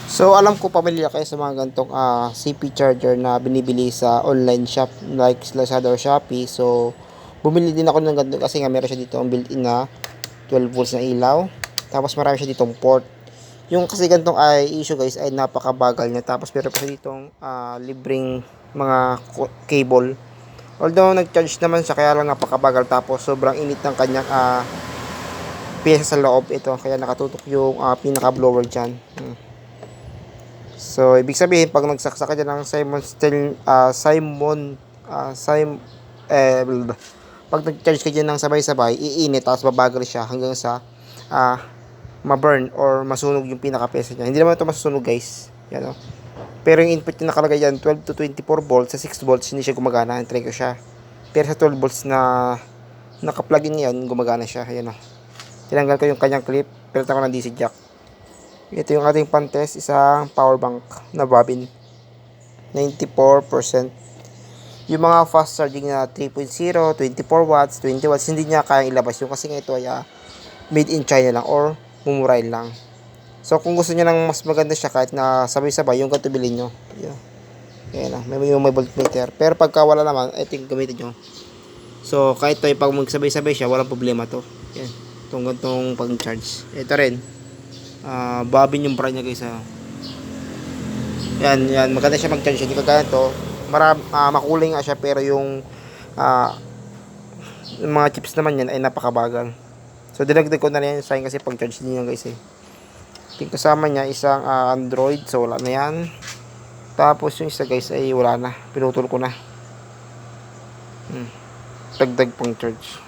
So alam ko pamilyar kayo sa mga ganitong CP charger na binibili sa online shop like Lazada or Shopee. So bumili din ako ng ganito kasi nga meron siya dito ang built-in na 12 volts na ilaw. Tapos marami siya ditong port. Yung kasi ganitong ay issue guys ay napakabagal niya. Tapos meron pa siya ditong libreng mga cable. Although nag-charge naman siya kaya lang napakabagal, tapos sobrang init ng kanyang pyesa sa loob ito kaya nakatutok yung pinaka blower dyan. So, ibig sabihin, pag nagsaksak ka dyan ng Simon Steel, pag nag-charge ka dyan ng sabay-sabay, iinit, tapos babagal siya hanggang sa ma-burn or masunog yung pinaka-pesa niya. Hindi naman ito masusunog guys. Yan, o. Pero yung input niya nakalagay dyan, 12 to 24 volts. Sa 6 volts, hindi siya gumagana. Try ko siya. Pero sa 12 volts na naka-plug-in yan, gumagana siya. Ayan, o. Tinanggal ko yung kanyang clip, pero ko ng DC jack. Ito yung ating pan-test, isang power bank na bobin. 94%. Yung mga fast charging na 3.0, 24 watts, 20 watts, hindi niya kayang ilabas yung kasi nga ito ay made in China lang or mumurahin lang. So kung gusto niyo ng mas maganda siya kahit na sabay-sabay, yung ganito bilhin nyo. Ayan, may voltmeter. Pero pagka wala naman, ito yung gamitin nyo. So kahit tayo pag magsabay-sabay siya, walang problema to. Yan, itong gantong pang-charge. Ito rin. Bobin yung brand niya guys. Yan, maganda siya mag-charge. Hindi kagaya to. Makulay nga siya pero yung mga chips naman yan ay napakabagal. So dinagdag ko na rin yung sign kasi pag-charge din yan guys eh. Yung kasama niya isang Android, so wala na yan. Tapos yung isa guys ay wala na. Pinutol ko na. Dagdag pang charge.